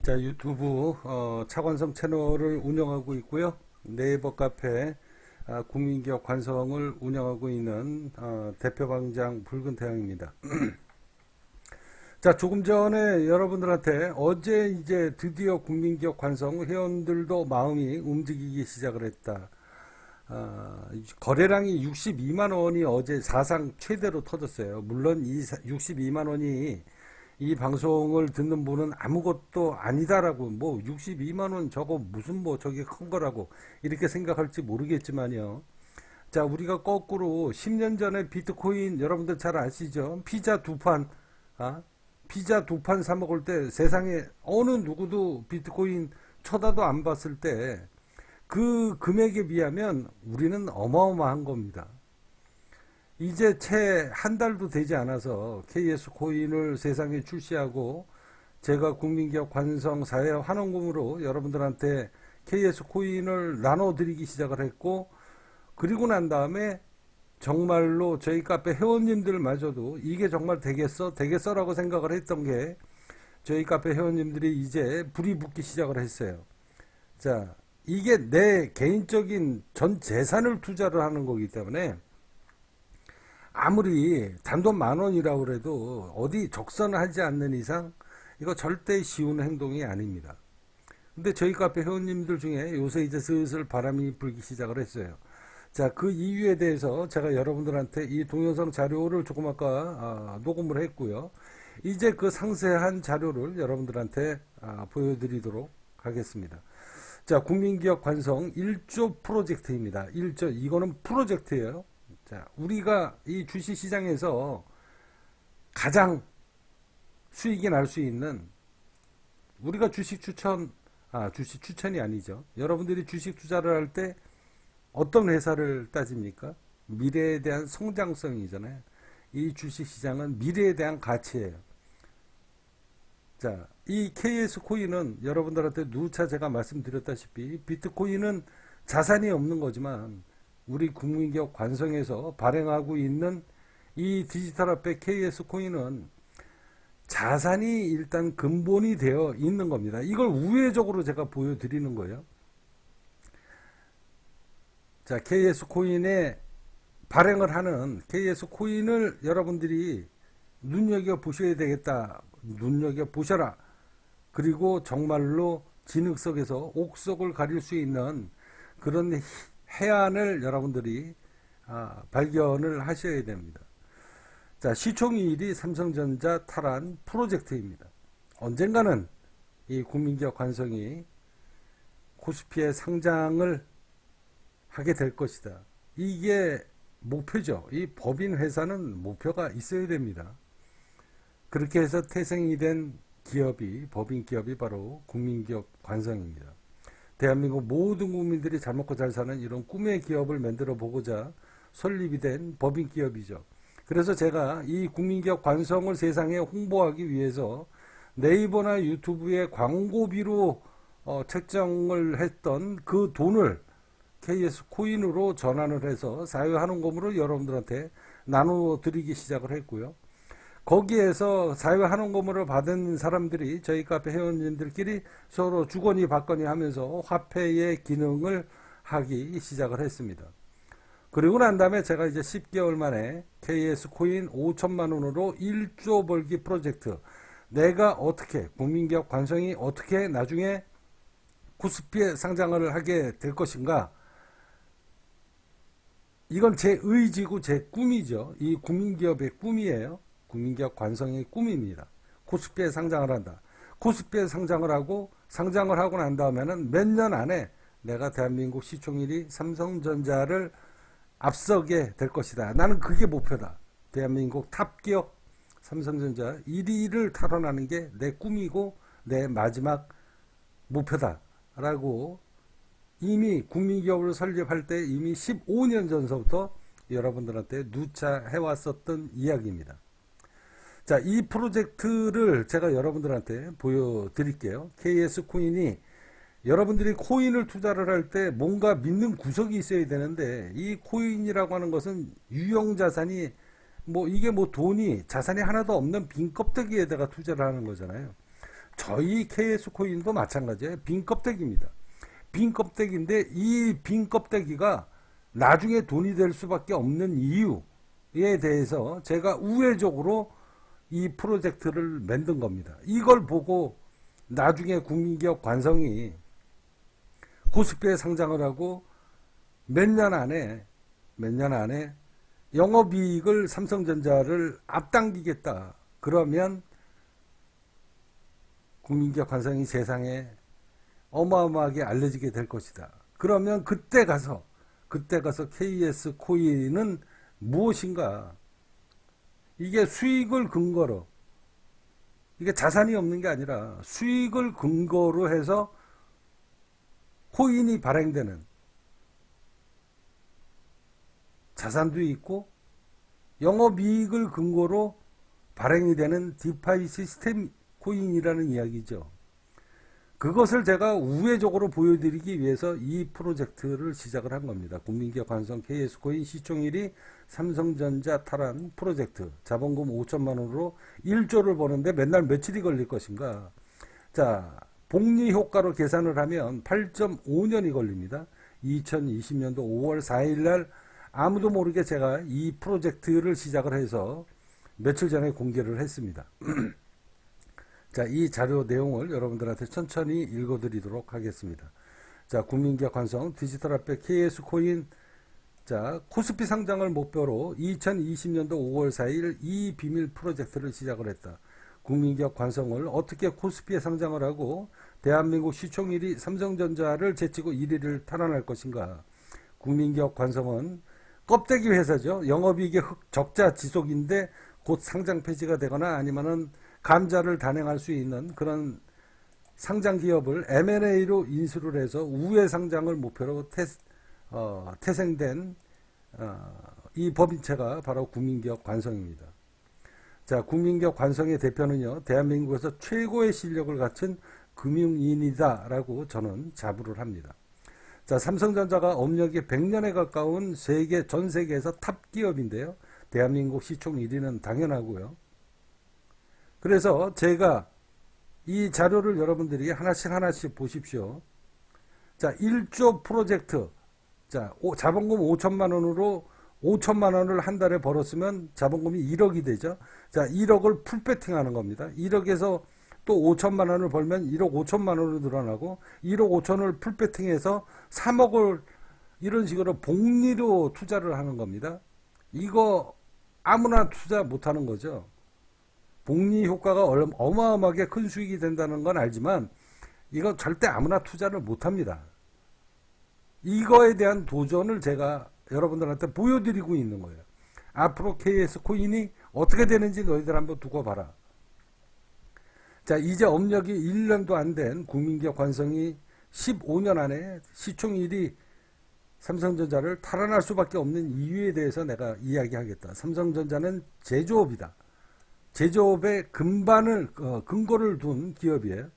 자, 유튜브 차관성 채널을 운영하고 있고요. 네이버 카페 국민기업 관성을 운영하고 있는 대표방장 붉은 태양입니다. 자, 조금 전에 여러분들한테 어제 이제 드디어 국민기업 관성 회원들도 마음이 움직이기 시작을 했다. 거래량이 62만 원이 어제 사상 최대로 터졌어요. 물론 이 62만 원이 이 방송을 듣는 분은 아무것도 아니다라고, 뭐 62만 원 저거 무슨 뭐 저게 큰 거라고 이렇게 생각할지 모르겠지만요. 자, 우리가 거꾸로 10년 전에 비트코인 여러분들 잘 아시죠? 피자 두 판, 피자 두 판 사 먹을 때 세상에 어느 누구도 비트코인 쳐다도 안 봤을 때 그 금액에 비하면 우리는 어마어마한 겁니다. 이제 채 한 달도 되지 않아서 KS 코인을 세상에 출시하고 제가 국민기업 관성 사회 환원금으로 여러분들한테 KS 코인을 나눠드리기 시작을 했고, 그리고 난 다음에 정말로 저희 카페 회원님들마저도 이게 정말 되겠어라고 생각을 했던 게 저희 카페 회원님들이 이제 불이 붙기 시작을 했어요. 자, 이게 내 개인적인 전 재산을 투자를 하는 거기 때문에 아무리 단돈 10,000원이라고 해도 어디 적선하지 않는 이상 이거 절대 쉬운 행동이 아닙니다. 근데 저희 카페 회원님들 중에 요새 이제 슬슬 바람이 불기 시작을 했어요. 자, 그 이유에 대해서 제가 여러분들한테 이 동영상 자료를 조금 아까 녹음을 했고요. 이제 그 상세한 자료를 여러분들한테 보여드리도록 하겠습니다. 자, 국민기업 관성 1조 프로젝트입니다. 1조, 이거는 프로젝트예요. 자, 우리가 이 주식시장에서 가장 수익이 날 수 있는, 우리가 주식 추천이 아니죠. 여러분들이 주식 투자를 할 때 어떤 회사를 따집니까? 미래에 대한 성장성이잖아요. 이 주식시장은 미래에 대한 가치예요. 자, 이 KS 코인은 여러분들한테 누차 제가 말씀드렸다시피 비트코인은 자산이 없는 거지만 우리 국민기업 관성에서 발행하고 있는 이 디지털화폐 KS 코인은 자산이 일단 근본이 되어 있는 겁니다. 이걸 우회적으로 제가 보여드리는 거예요. 자, KS 코인에 발행을 하는 KS 코인을 여러분들이 눈여겨 보셔야 되겠다. 눈여겨 보셔라. 그리고 정말로 진흙속에서 옥석을 가릴 수 있는 그런 해안을 여러분들이 발견을 하셔야 됩니다. 자, 시총이익이 삼성전자 탈환 프로젝트입니다. 언젠가는 이 국민기업 관성이 코스피에 상장을 하게 될 것이다. 이게 목표죠. 이 법인 회사는 목표가 있어야 됩니다. 그렇게 해서 태생이 된 기업이, 법인 기업이 바로 국민기업 관성입니다. 대한민국 모든 국민들이 잘 먹고 잘 사는 이런 꿈의 기업을 만들어 보고자 설립이 된 법인 기업이죠. 그래서 제가 이 국민기업 관성을 세상에 홍보하기 위해서 네이버나 유튜브에 광고비로 책정을 했던 그 돈을 KS 코인으로 전환을 해서 사회환원금으로 여러분들한테 나눠드리기 시작을 했고요. 거기에서 사회환원금을 받은 사람들이 저희 카페 회원님들끼리 서로 주거니 받거니 하면서 화폐의 기능을 하기 시작을 했습니다. 그리고 난 다음에 제가 이제 10개월 만에 KS 코인 5천만 원으로 1조 벌기 프로젝트, 내가 어떻게, 국민기업 관성이 어떻게 나중에 코스피에 상장을 하게 될 것인가, 이건 제 의지고 제 꿈이죠. 이 국민기업의 꿈이에요. 국민기업 관성의 꿈입니다. 코스피에 상장을 한다. 코스피에 상장을 하고 난 다음에는 몇 년 안에 내가 대한민국 시총일위 삼성전자를 앞서게 될 것이다. 나는 그게 목표다. 대한민국 탑기업 삼성전자 1위를 탈환하는 게 내 꿈이고 내 마지막 목표다. 라고 이미 국민기업을 설립할 때 이미 15년 전서부터 여러분들한테 누차 해왔었던 이야기입니다. 자, 이 프로젝트를 제가 여러분들한테 보여드릴게요. KS 코인이, 여러분들이 코인을 투자를 할 때 뭔가 믿는 구석이 있어야 되는데, 이 코인이라고 하는 것은 유형자산이, 이게 돈이, 자산이 하나도 없는 빈 껍데기에다가 투자를 하는 거잖아요. 저희 KS 코인도 마찬가지예요. 빈 껍데기입니다. 빈 껍데기인데 이 빈 껍데기가 나중에 돈이 될 수밖에 없는 이유에 대해서 제가 우회적으로 이 프로젝트를 만든 겁니다. 이걸 보고 나중에 국민기업 관성이 코스피에 상장을 하고 몇 년 안에 영업이익을 삼성전자를 앞당기겠다. 그러면 국민기업 관성이 세상에 어마어마하게 알려지게 될 것이다. 그러면 그때 가서 KS 코인은 무엇인가? 이게 수익을 근거로, 이게 자산이 없는 게 아니라 수익을 근거로 해서 코인이 발행되는 자산도 있고 영업이익을 근거로 발행이 되는 디파이 시스템 코인이라는 이야기죠. 그것을 제가 우회적으로 보여드리기 위해서 이 프로젝트를 시작을 한 겁니다. 국민기업 관성 KS코인 시총일이 삼성전자 탈환 프로젝트, 자본금 5천만 원으로 1조를 버는데 맨날 며칠이 걸릴 것인가. 자, 복리 효과로 계산을 하면 8.5년이 걸립니다. 2020년도 5월 4일 날 아무도 모르게 제가 이 프로젝트를 시작을 해서 며칠 전에 공개를 했습니다. 자, 이 자료 내용을 여러분들한테 천천히 읽어드리도록 하겠습니다. 자, 국민기업 관성 디지털화폐 KS코인, 자, 코스피 상장을 목표로 2020년도 5월 4일 이 비밀 프로젝트를 시작을 했다. 국민기업 관성을 어떻게 코스피에 상장을 하고 대한민국 시총 1위 삼성전자를 제치고 1위를 탈환할 것인가. 국민기업 관성은 껍데기 회사죠. 영업이익의 적자 지속인데 곧 상장 폐지가 되거나 아니면은 감자를 단행할 수 있는 그런 상장 기업을 M&A로 인수를 해서 우회 상장을 목표로 태생된 이 법인체가 바로 국민기업 관성입니다. 자, 국민기업 관성의 대표는요, 대한민국에서 최고의 실력을 갖춘 금융인이다라고 저는 자부를 합니다. 자, 삼성전자가 업력이 100년에 가까운 전 세계에서 탑 기업인데요. 대한민국 시총 1위는 당연하고요. 그래서 제가 이 자료를 여러분들이 하나씩 보십시오. 자, 1조 프로젝트. 자, 자본금 5천만 원으로 5천만 원을 한 달에 벌었으면 자본금이 1억이 되죠. 자, 1억을 풀배팅 하는 겁니다. 1억에서 또 5천만 원을 벌면 1억 5천만 원으로 늘어나고 1억 5천을 풀배팅해서 3억을 이런 식으로 복리로 투자를 하는 겁니다. 이거 아무나 투자 못하는 거죠. 복리 효과가 어마어마하게 큰 수익이 된다는 건 알지만 이건 절대 아무나 투자를 못합니다. 이거에 대한 도전을 제가 여러분들한테 보여드리고 있는 거예요. 앞으로 KS 코인이 어떻게 되는지 너희들 한번 두고 봐라. 자, 이제 업력이 1년도 안 된 국민기업 관성이 15년 안에 시총 1위 삼성전자를 탈환할 수밖에 없는 이유에 대해서 내가 이야기하겠다. 삼성전자는 제조업이다. 제조업의 근거를 둔 기업이에요.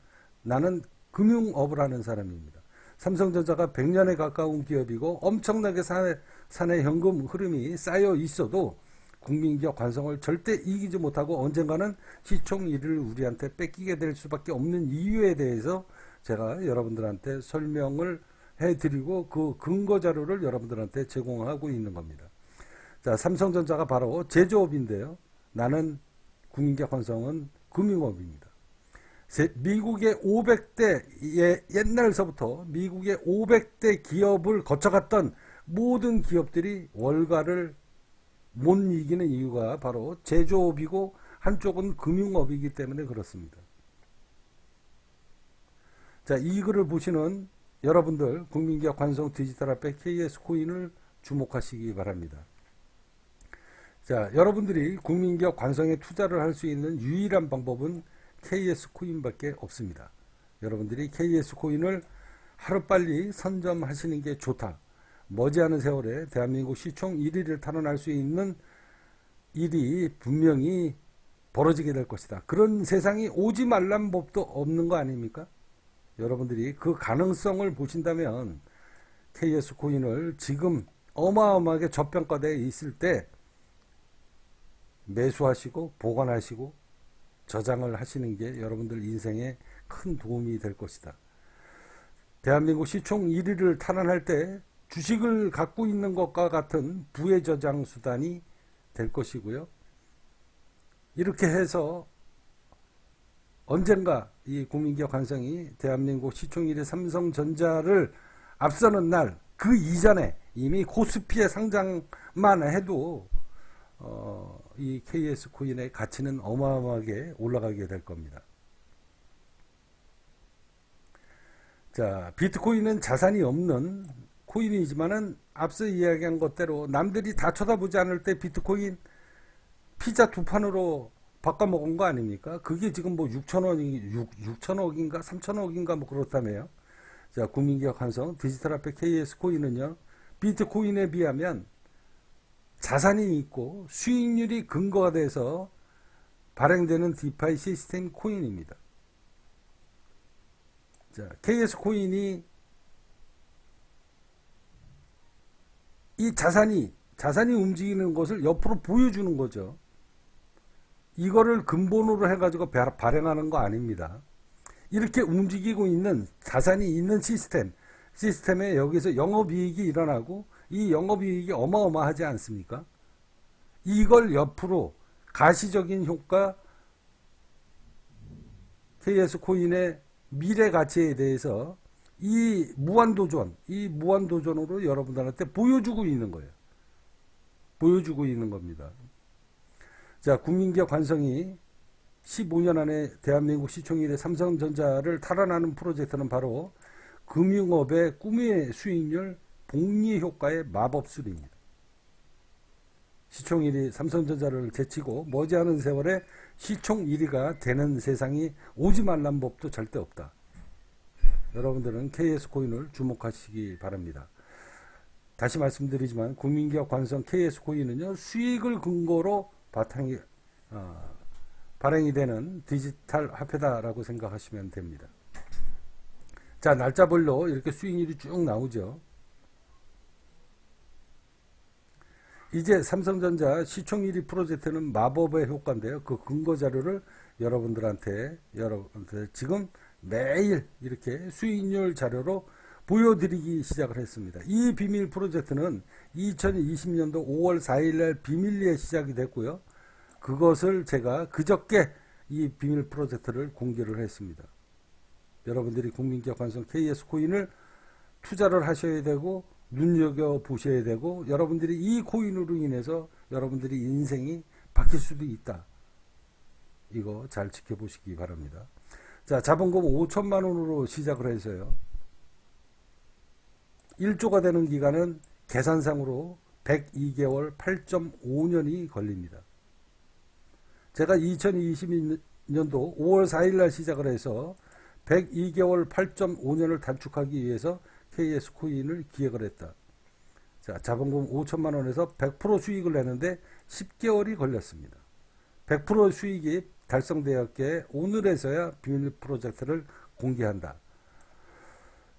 나는 금융업을 하는 사람입니다. 삼성전자가 100년에 가까운 기업이고 엄청나게 사내 현금 흐름이 쌓여 있어도 국민기업 관성을 절대 이기지 못하고 언젠가는 시총 1위를 우리한테 뺏기게 될 수밖에 없는 이유에 대해서 제가 여러분들한테 설명을 해드리고 그 근거 자료를 여러분들한테 제공하고 있는 겁니다. 자, 삼성전자가 바로 제조업인데요. 나는 국민기업 관성은 금융업입니다. 미국의 500대, 옛날서부터 미국의 500대 기업을 거쳐갔던 모든 기업들이 월가를 못 이기는 이유가 바로 제조업이고 한쪽은 금융업이기 때문에 그렇습니다. 자, 이 글을 보시는 여러분들 국민기업 관성 디지털화폐 KS코인을 주목하시기 바랍니다. 자, 여러분들이 국민기업 관성에 투자를 할 수 있는 유일한 방법은 KS코인밖에 없습니다. 여러분들이 KS코인을 하루빨리 선점하시는 게 좋다. 머지않은 세월에 대한민국 시총 1위를 탈환할 수 있는 일이 분명히 벌어지게 될 것이다. 그런 세상이 오지 말란 법도 없는 거 아닙니까? 여러분들이 그 가능성을 보신다면 KS코인을 지금 어마어마하게 저평가되어 있을 때 매수하시고 보관하시고 저장을 하시는 게 여러분들 인생의 큰 도움이 될 것이다. 대한민국 시총 1위를 탈환할 때 주식을 갖고 있는 것과 같은 부의 저장 수단이 될 것이고요. 이렇게 해서 언젠가 이 국민기업 관성이 대한민국 시총 1위 삼성전자를 앞서는 날, 그 이전에 이미 코스피에 상장만 해도 이 KS 코인의 가치는 어마어마하게 올라가게 될 겁니다. 자, 비트코인은 자산이 없는 코인이지만은 앞서 이야기한 것대로 남들이 다 쳐다보지 않을 때 비트코인 피자 두 판으로 바꿔먹은 거 아닙니까? 그게 지금 뭐 6천억인가 3천억인가 뭐 그렇다며요. 자, 국민기업 환성 디지털화폐 KS 코인은요, 비트코인에 비하면 자산이 있고 수익률이 근거가 돼서 발행되는 디파이 시스템 코인입니다. 자, KS 코인이 이 자산이 움직이는 것을 옆으로 보여주는 거죠. 이거를 근본으로 해가지고 발행하는 거 아닙니다. 이렇게 움직이고 있는 자산이 있는 시스템에 여기서 영업이익이 일어나고 이 영업이익이 어마어마하지 않습니까? 이걸 옆으로 가시적인 효과, KS 코인의 미래 가치에 대해서 이 무한도전으로 여러분들한테 보여주고 있는 거예요. 보여주고 있는 겁니다. 자, 국민기업 관성이 15년 안에 대한민국 시총 1위 삼성전자를 탈환하는 프로젝트는 바로 금융업의 꿈의 수익률 복리 효과의 마법술입니다. 시총 1위 삼성전자를 제치고 머지않은 세월에 시총 1위가 되는 세상이 오지 말란 법도 절대 없다. 여러분들은 KS 코인을 주목하시기 바랍니다. 다시 말씀드리지만 국민기업 관성 KS 코인은요, 수익을 근거로 발행이 되는 디지털 화폐다라고 생각하시면 됩니다. 자, 날짜별로 이렇게 수익률이 쭉 나오죠. 이제 삼성전자 시총 1위 프로젝트는 마법의 효과인데요. 그 근거 자료를 여러분들한테 지금 매일 이렇게 수익률 자료로 보여드리기 시작을 했습니다. 이 비밀 프로젝트는 2020년도 5월 4일날 비밀리에 시작이 됐고요. 그것을 제가 그저께 이 비밀 프로젝트를 공개를 했습니다. 여러분들이 국민기업 관성 KS 코인을 투자를 하셔야 되고 눈여겨보셔야 되고, 여러분들이 이 코인으로 인해서 여러분들이 인생이 바뀔 수도 있다. 이거 잘 지켜보시기 바랍니다. 자, 자본금 5천만 원으로 시작을 해서요, 1조가 되는 기간은 계산상으로 102개월 8.5년이 걸립니다. 제가 2022년도 5월 4일날 시작을 해서 102개월 8.5년을 단축하기 위해서 KS 코인을 기획을 했다. 자, 자본금 5천만 원에서 100% 수익을 내는데 10개월이 걸렸습니다. 100% 수익이 달성되었기에 오늘에서야 비밀 프로젝트를 공개한다.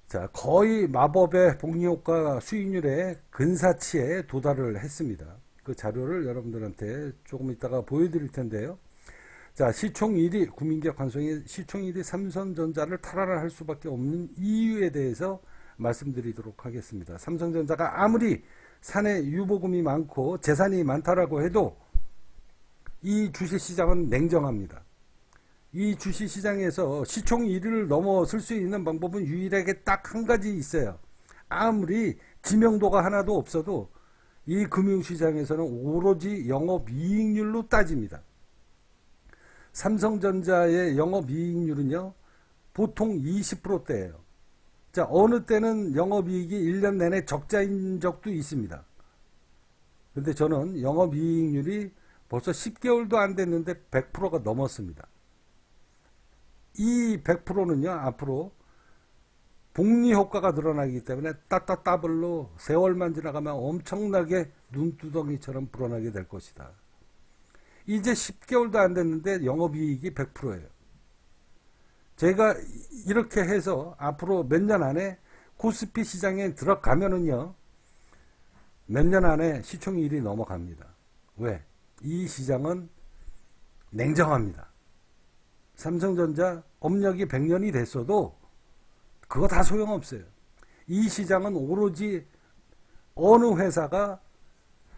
자, 거의 마법의 복리효과 수익률의 근사치에 도달을 했습니다. 그 자료를 여러분들한테 조금 이따가 보여드릴 텐데요. 자, 시총 1위 국민기업 관성이 시총 1위 삼성전자를 탈환할 수밖에 없는 이유에 대해서 말씀드리도록 하겠습니다. 삼성전자가 아무리 사내 유보금이 많고 재산이 많다라고 해도 이 주식시장은 냉정합니다. 이 주식시장에서 시총 1위를 넘어설 수 있는 방법은 유일하게 딱 한 가지 있어요. 아무리 지명도가 하나도 없어도 이 금융시장에서는 오로지 영업이익률로 따집니다. 삼성전자의 영업이익률은요, 보통 20%대예요. 자, 어느 때는 영업이익이 1년 내내 적자인 적도 있습니다. 근데 저는 영업이익률이 벌써 10개월도 안 됐는데 100%가 넘었습니다. 이 100%는요, 앞으로 복리효과가 늘어나기 때문에 따따따블로 세월만 지나가면 엄청나게 눈두덩이처럼 불어나게 될 것이다. 이제 10개월도 안 됐는데 영업이익이 100%예요. 제가 이렇게 해서 앞으로 몇 년 안에 코스피 시장에 들어가면은요, 몇 년 안에 시총 1위 넘어갑니다. 왜? 이 시장은 냉정합니다. 삼성전자 업력이 100년이 됐어도 그거 다 소용없어요. 이 시장은 오로지 어느 회사가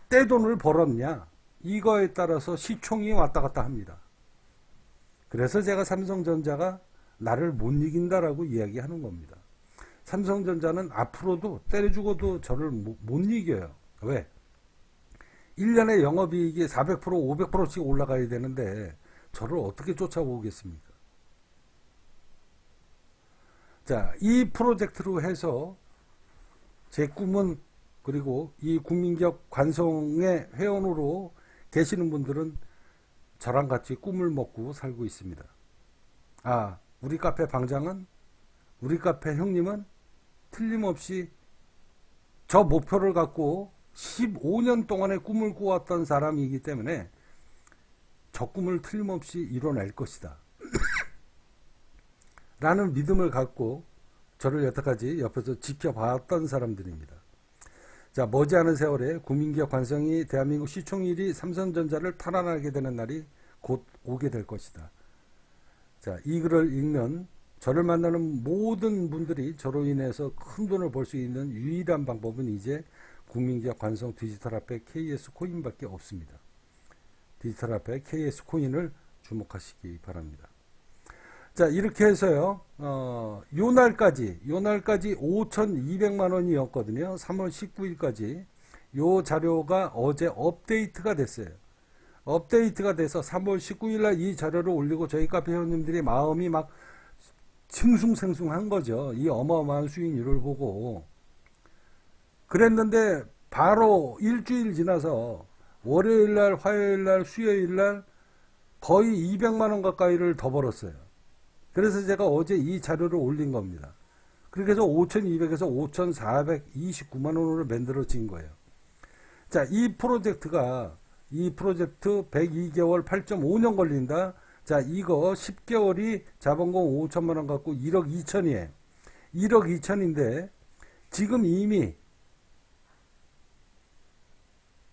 떼돈을 벌었냐 이거에 따라서 시총이 왔다 갔다 합니다. 그래서 제가 삼성전자가 나를 못 이긴다라고 이야기하는 겁니다. 삼성전자는 앞으로도 때려 죽어도 저를 못 이겨요. 왜? 1년에 영업이익이 400% 500%씩 올라가야 되는데 저를 어떻게 쫓아오겠습니까? 자, 이 프로젝트로 해서 제 꿈은, 그리고 이 국민기업 관성의 회원으로 계시는 분들은 저랑 같이 꿈을 먹고 살고 있습니다. 아, 우리 카페 방장은, 우리 카페 형님은 틀림없이 저 목표를 갖고 15년 동안의 꿈을 꾸었던 사람이기 때문에 저 꿈을 틀림없이 이뤄낼 것이다 라는 믿음을 갖고 저를 여태까지 옆에서 지켜봤던 사람들입니다. 자, 머지않은 세월에 국민기업 관성이 대한민국 시총 1위 삼성전자를 탈환하게 되는 날이 곧 오게 될 것이다. 자, 이 글을 읽는 저를 만나는 모든 분들이 저로 인해서 큰 돈을 벌 수 있는 유일한 방법은 이제 국민기업 관성 디지털화폐 KS 코인밖에 없습니다. 디지털화폐 KS 코인을 주목하시기 바랍니다. 자, 이렇게 해서요, 요 날까지 5,200만 원이었거든요. 3월 19일까지. 요 자료가 어제 업데이트가 됐어요. 업데이트가 돼서 3월 19일 날 이 자료를 올리고 저희 카페 회원님들이 마음이 막 싱숭생숭한 거죠. 이 어마어마한 수익률을 보고. 그랬는데 바로 일주일 지나서 월요일 날, 화요일 날, 수요일 날 거의 200만 원 가까이를 더 벌었어요. 그래서 제가 어제 이 자료를 올린 겁니다. 그렇게 해서 5,200에서 5,429만 원으로 만들어진 거예요. 자, 이 프로젝트 102개월 8.5년 걸린다. 자, 이거 10개월이 자본금 5천만 원 갖고 1억 2천이에요. 1억 2천인데 지금 이미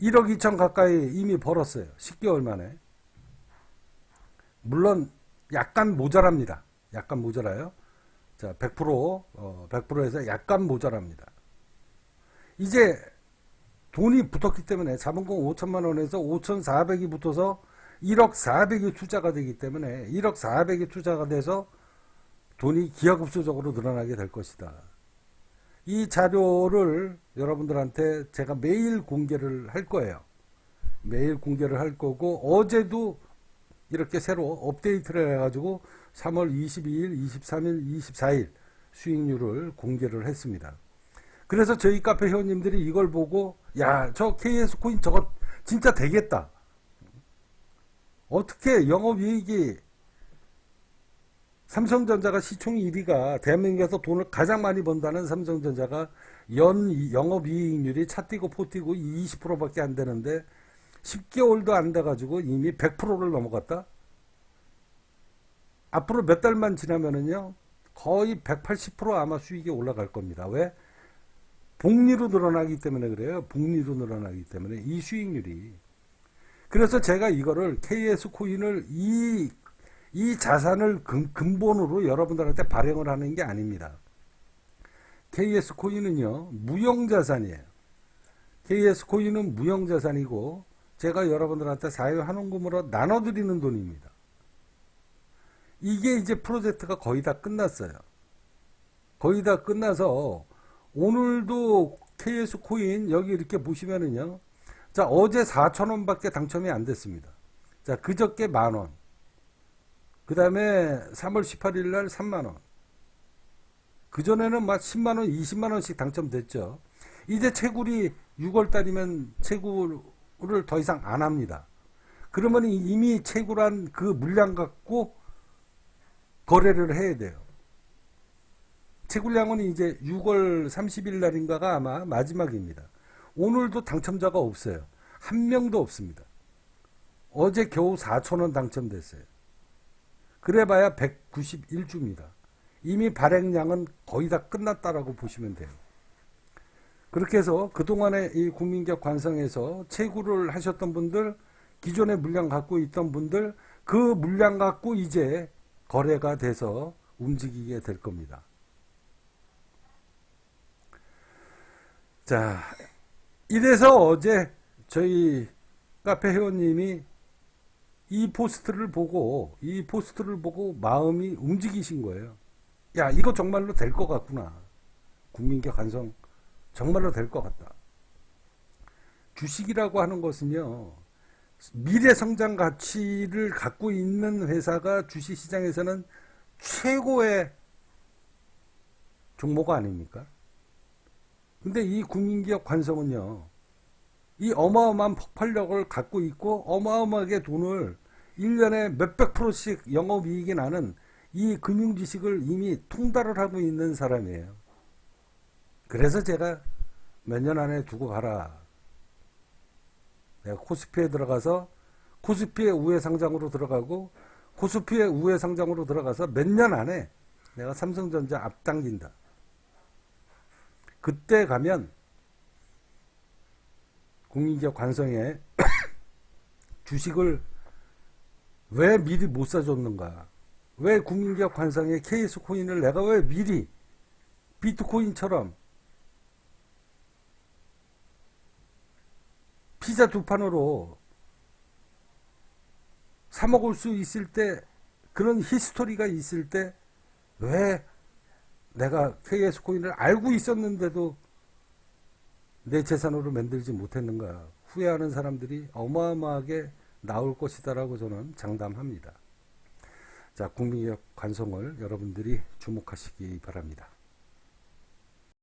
1억 2천 가까이 이미 벌었어요. 10개월 만에. 물론 약간 모자랍니다. 약간 모자라요. 자, 100%에서 약간 모자랍니다. 이제 돈이 붙었기 때문에 자본금 5천만 원에서 5,400이 붙어서 1억 400이 투자가 되기 때문에 1억 400이 투자가 돼서 돈이 기하급수적으로 늘어나게 될 것이다. 이 자료를 여러분들한테 제가 매일 공개를 할 거예요. 매일 공개를 할 거고, 어제도 이렇게 새로 업데이트를 해가지고 3월 22일, 23일, 24일 수익률을 공개를 했습니다. 그래서 저희 카페 회원님들이 이걸 보고, 야, 저 KS 코인 저거 진짜 되겠다. 어떻게 영업이익이, 삼성전자가 시총 1위가 대한민국에서 돈을 가장 많이 번다는 삼성전자가 연 영업이익률이 차뛰고 포뛰고 20%밖에 안 되는데 10개월도 안 돼가지고 이미 100%를 넘어갔다? 앞으로 몇 달만 지나면은요, 거의 180% 아마 수익이 올라갈 겁니다. 왜? 복리로 늘어나기 때문에 그래요. 복리로 늘어나기 때문에 이 수익률이. 그래서 제가 이거를 KS 코인을 이 자산을 근본으로 여러분들한테 발행을 하는 게 아닙니다. KS 코인은요, 무형자산이에요. KS 코인은 무형자산이고 제가 여러분들한테 사회환원금으로 나눠드리는 돈입니다. 이게 이제 프로젝트가 거의 다 끝났어요. 거의 다 끝나서 오늘도 KS 코인 여기 이렇게 보시면은요, 자, 어제 4,000원 밖에 당첨이 안 됐습니다. 자, 그저께 만원. 그 다음에 3월 18일 날 3만원. 그전에는 막 10만원, 20만원씩 당첨됐죠. 이제 채굴이 6월달이면 채굴을 더 이상 안 합니다. 그러면 이미 채굴한 그 물량 갖고 거래를 해야 돼요. 채굴량은 이제 6월 30일 날인가가 아마 마지막입니다. 오늘도 당첨자가 없어요. 한 명도 없습니다. 어제 겨우 4,000원 당첨됐어요. 그래봐야 191주입니다. 이미 발행량은 거의 다 끝났다라고 보시면 돼요. 그렇게 해서 그동안에 이 국민기업 관성에서 채굴을 하셨던 분들, 기존의 물량 갖고 있던 분들, 그 물량 갖고 이제 거래가 돼서 움직이게 될 겁니다. 자, 이래서 어제 저희 카페 회원님이 이 포스트를 보고 마음이 움직이신 거예요. 야, 이거 정말로 될 것 같구나. 국민적 관성 정말로 될 것 같다. 주식이라고 하는 것은요, 미래 성장 가치를 갖고 있는 회사가 주식시장에서는 최고의 종목 아닙니까? 근데 이 국민기업 관성은요, 이 어마어마한 폭발력을 갖고 있고 어마어마하게 돈을 1년에 몇백 프로씩 영업이익이 나는 이 금융지식을 이미 통달을 하고 있는 사람이에요. 그래서 제가 몇 년 안에 두고 가라. 내가 코스피에 들어가서 코스피의 우회 상장으로 들어가고 코스피의 우회 상장으로 들어가서 몇 년 안에 내가 삼성전자 앞당긴다. 그때 가면 국민기업 관성에 주식을 왜 미리 못 사줬는가? 왜 국민기업 관성에 KS 코인을 내가 왜 미리 비트코인처럼 피자 두 판으로 사 먹을 수 있을 때, 그런 히스토리가 있을 때 왜 내가 KS 코인을 알고 있었는데도 내 재산으로 만들지 못했는가? 후회하는 사람들이 어마어마하게 나올 것이다라고 저는 장담합니다. 자, 국민기업 관성을 여러분들이 주목하시기 바랍니다.